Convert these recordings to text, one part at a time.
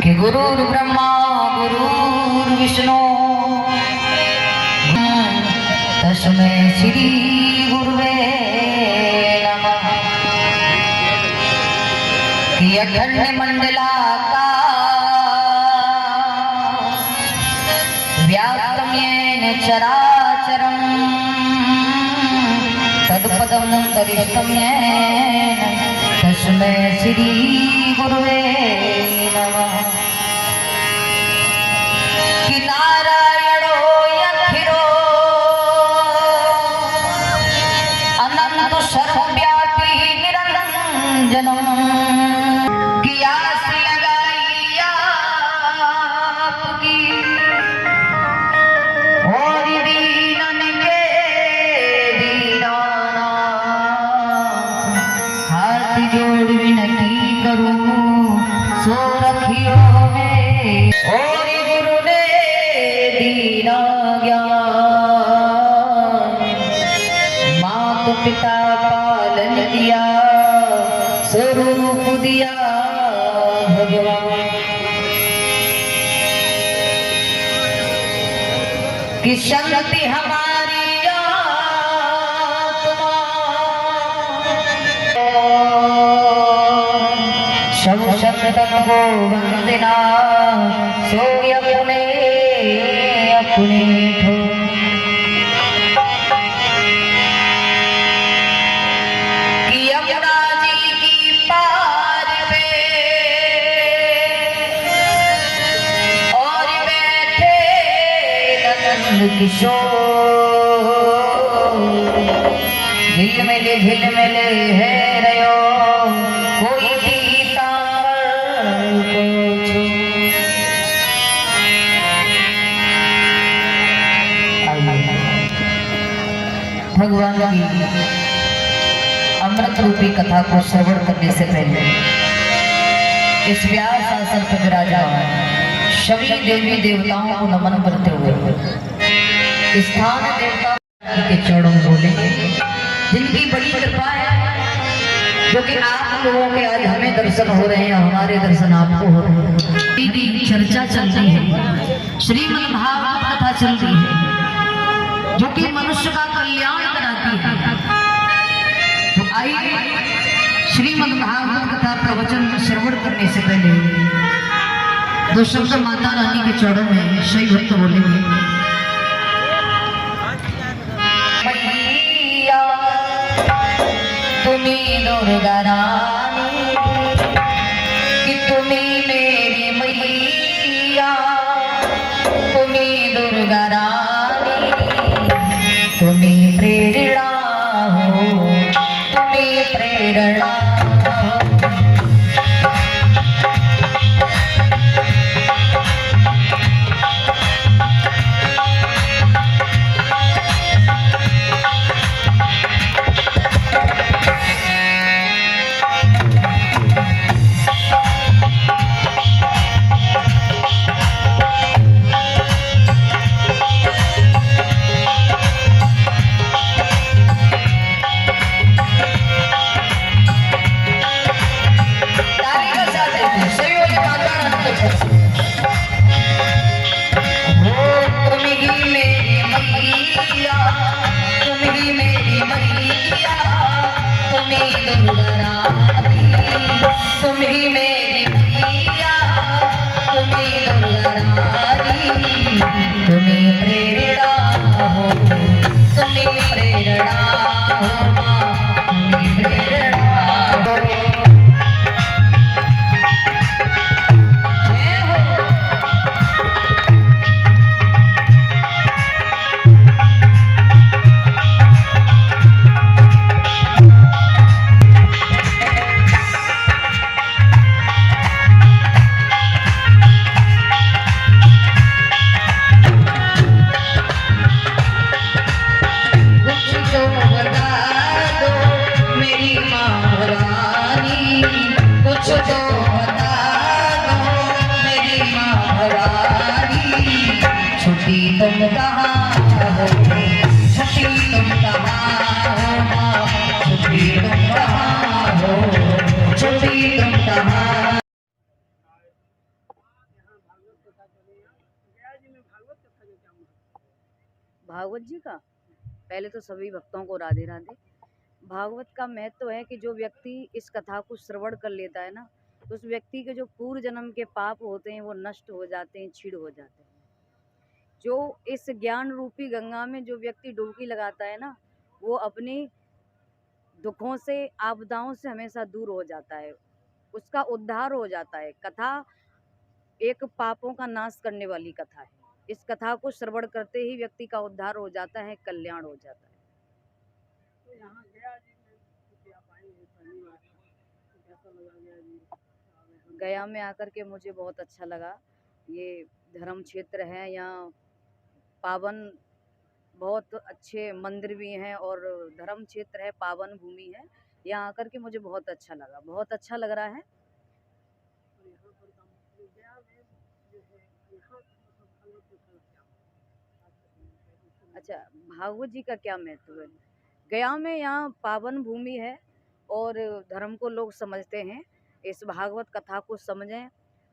कि गुरुर् ब्रह्मा गुरुर्विष्णु तस्मै श्री गुरुवे नमः। कि अखंड मंडलाकार व्याप्तं येन चराचरं तत्पदं दर्शितं येन तस्मै श्री गुरुवे नमः। कि नारायणो यखिरो अनंत सर्वव्यापी निरंजनम्। कि आस लगाई आपकी और दीनन के दीनाना हाथ जोड़ विनती करूं सो रखियो है। और गुरु ने दीना ज्ञान मात पिता पालन दिया स्वरूप दिया भगवान। कि शक्ति हमारी आत्मा सब शक्तन को वंदना सोय अपने अपने ठो। कि यमुना जी की पार पे और बैठे नंद किशोर झिलमिले है रयो कोई भगवान की अमृत रूपी कथा को श्रवण करने से पहले इस व्यास आसन पर विराजमान सभी देवी देवताओं को नमन करते हुए स्थान देवता के चरणों में बोलेंगे जिनकी बड़ी कृपा है जो कि आप लोगों के आज हमें दर्शन हो रहे हैं, हमारे दर्शन आपको हो रहे हैं। चर्चा चल रही है, श्रीमद् भागवत कथा चल रही है जो कि मनुष्य का कल्याण कराती है। तो आइए श्रीमद् भागवत कथा प्रवचन श्रवण करने से पहले दो शब्द माता रानी के चरणों में सही भक्त बोलेंगे। मैया तुम्ही दुर्गा रानी कि तुम्ही मेरी मैया तुम्ही दुर्गा रानी तुम्ही प्रेरणा हो तुम्ही प्रेरणा हो। तुम्ही मेरी मैया तुम्ही दुर्गा रानी तुम्ही प्रेरणा हो तुम्ही प्रेरणा हो तुम्ही प्रेरणा हो। भागवत जी का पहले तो सभी भक्तों को राधे राधे। भागवत का महत्व है कि जो व्यक्ति इस कथा को श्रवण कर लेता है ना, तो उस व्यक्ति के जो पूर्व जन्म के पाप होते हैं वो नष्ट हो जाते हैं, छीड़ हो जाते हैं। जो इस ज्ञान रूपी गंगा में जो व्यक्ति डुबकी लगाता है ना, वो अपनी दुखों से, आपदाओं से हमेशा दूर हो जाता है, उसका उद्धार हो जाता है। कथा एक पापों का नाश करने वाली कथा है। इस कथा को श्रवण करते ही व्यक्ति का उद्धार हो जाता है, कल्याण हो जाता है। तो यहाँ गया जी में आप आए हैं पहली बार, तो कैसा लगा गया जी? गया में आकर के मुझे बहुत अच्छा लगा। ये धर्म क्षेत्र है, यहाँ पावन बहुत अच्छे मंदिर भी हैं और धर्म क्षेत्र है, पावन भूमि है। यहाँ आकर के मुझे बहुत अच्छा लगा, बहुत अच्छा लग रहा है। और यहाँ पर काम गया में जो है यहाँ मतलब भागवत कथा क्या अच्छा, भागवत जी का क्या महत्व है? गया में यहाँ पावन भूमि है और धर्म को लोग समझते हैं। इस भागवत कथा को समझें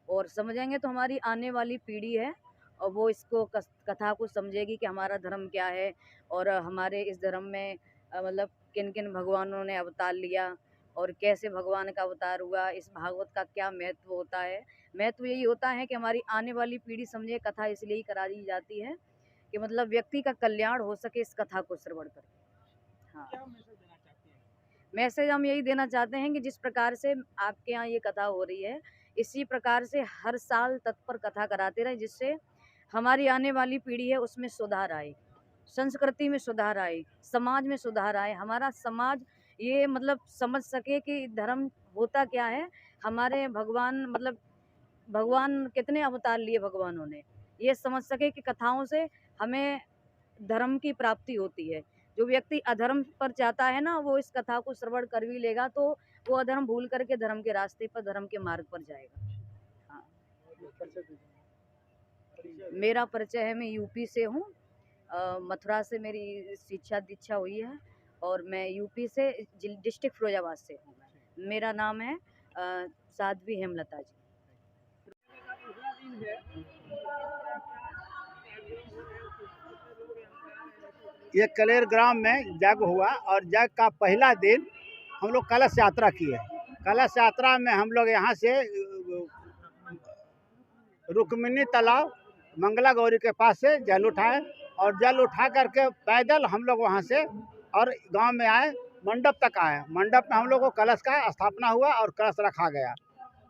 और समझेंगे तो हमारी आने वाली पीढ़ी है और वो इसको कथा को समझेगी कि हमारा धर्म क्या है और हमारे इस धर्म में मतलब किन किन भगवानों ने अवतार लिया और कैसे भगवान का अवतार हुआ, इस भागवत का क्या महत्व होता है। महत्व यही होता है कि हमारी आने वाली पीढ़ी समझे। कथा इसलिए ही कराई जाती है कि मतलब व्यक्ति का कल्याण हो सके इस कथा को श्रवण करके। हाँ, क्या मैसेज देना चाहते हैं? मैसेज हम यही देना चाहते हैं कि जिस प्रकार से आपके यहाँ ये कथा हो रही है, इसी प्रकार से हर साल तत्पर कथा कराते रहे, जिससे हमारी आने वाली पीढ़ी है उसमें सुधार आए, संस्कृति में सुधार आए, समाज में सुधार आए। हमारा समाज ये मतलब समझ सके कि धर्म होता क्या है, हमारे भगवान मतलब भगवान कितने अवतार लिए भगवानों ने, ये समझ सके कि कथाओं से हमें धर्म की प्राप्ति होती है। जो व्यक्ति अधर्म पर जाता है ना, वो इस कथा को श्रवण कर भी लेगा तो वो अधर्म भूल करके धर्म के रास्ते पर, धर्म के मार्ग पर जाएगा। हाँ, मेरा परिचय है, मैं यूपी से हूँ। मथुरा से मेरी शिक्षा दीक्षा हुई है और मैं यूपी से डिस्ट्रिक्ट फिरोजाबाद से हूँ। मेरा नाम है साध्वी हेमलता जी। दूसरा दिन है तो किस तरह का कार्यक्रम हो रहे हैं, कितने लोग यहाँ ये कलेर ग्राम में जग हुआ और जग का पहला दिन हम लोग कलश यात्रा किए। कलश यात्रा में हम लोग यहाँ से रुक्मिणी तालाब मंगला गौरी के पास से जल उठाए और जल उठा करके पैदल हम लोग वहाँ से और गांव में आए, मंडप तक आए। मंडप में हम लोग को कलश का स्थापना हुआ और कलश रखा गया।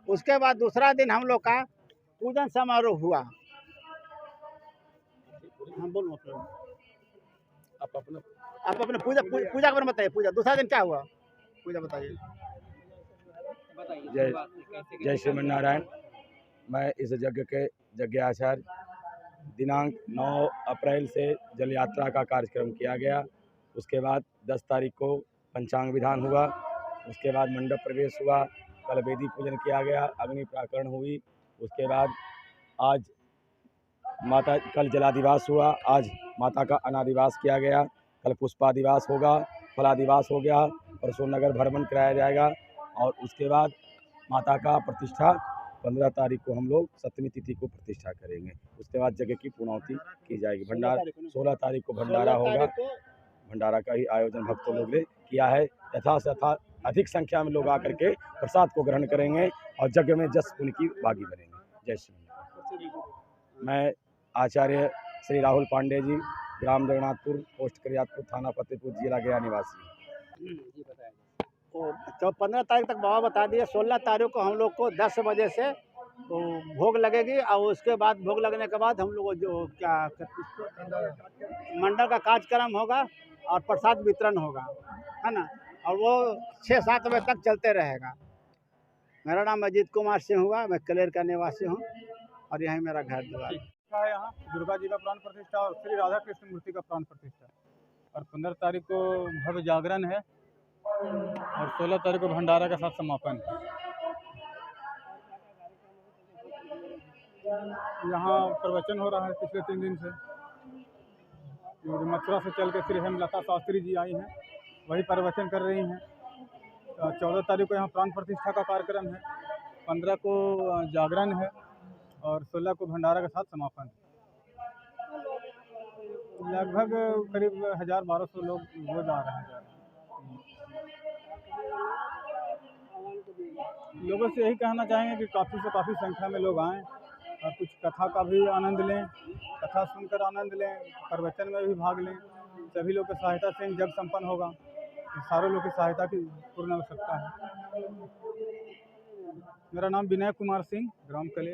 उसके बाद दूसरा दिन हम लोग का पूजन समारोह हुआ। हम बोलो आप अपने पूजा के बारे में बताइए। पूजा दूसरा दिन क्या हुआ, पूजा बताइए। जय श्रीमन नारायण। मैं इस यज्ञ के यज्ञाचार्य, दिनांक 9 अप्रैल से जल यात्रा का कार्यक्रम किया गया। उसके बाद 10 तारीख को पंचांग विधान हुआ। उसके बाद मंडप प्रवेश हुआ, कल वेदी पूजन किया गया, अग्नि प्राकरण हुई। उसके बाद आज माता कल जलादिवास हुआ, आज माता का अनादिवास किया गया। कल पुष्पादिवास होगा, फलादिवास हो गया, परसों नगर भ्रमण कराया जाएगा। और उसके बाद माता का प्रतिष्ठा 15 तारीख को हम लोग सप्तमी तिथि को प्रतिष्ठा करेंगे। उसके बाद जगह की पूर्णाहुति की जाएगी। भंडारा 16 तारीख को भंडारा होगा। भंडारा का ही आयोजन भक्तों लोग ने किया है। यथा अधिक संख्या में लोग आकर के प्रसाद को ग्रहण करेंगे और यज्ञ में जस पुण्य की भागी बनेंगे। जय श्री। मैं आचार्य श्री राहुल पांडे जी, ग्राम जगन्नाथपुर, पोस्ट करियातपुर, थाना फतेहपुर, जिला गया निवासी। तो 15 तारीख तक बाबा बता दिए। 16 तारीख को हम लोग को 10 बजे से तो भोग लगेगी और उसके बाद भोग लगने के बाद हम लोग जो क्या मंडल का कार्यक्रम होगा और प्रसाद वितरण होगा, है ना। और वो 6-7 बजे तक चलते रहेगा। मेरा नाम अजीत कुमार सिंह हुआ, मैं कलेर का निवासी हूँ और यहीं मेरा घर द्वार है। यहाँ दुर्गा जी का प्राण प्रतिष्ठा और श्री राधा कृष्ण मूर्ति का प्राण प्रतिष्ठा, और 15 तारीख को भव्य जागरण है और 16 तारीख को भंडारा के साथ समापन। यहाँ प्रवचन हो रहा है पिछले 3 दिन से। मथुरा से चल के श्री हेमलता शास्त्री जी आई हैं, वही प्रवचन कर रही हैं। 14 तारीख को यहाँ प्राण प्रतिष्ठा का कार्यक्रम है, 15 को जागरण है और 16 को भंडारा के साथ समापन। लगभग करीब 1000-1200 लोग रोज आ रहे हैं। लोगों से यही कहना चाहेंगे कि काफ़ी से काफ़ी संख्या में लोग आएँ और कुछ कथा का भी आनंद लें, कथा सुनकर आनंद लें, प्रवचन में भी भाग लें। सभी लोग की सहायता से यज्ञ संपन्न होगा। सारे लोग की सहायता की पूर्ण आवश्यकता है। मेरा नाम विनय कुमार सिंह, ग्राम कले।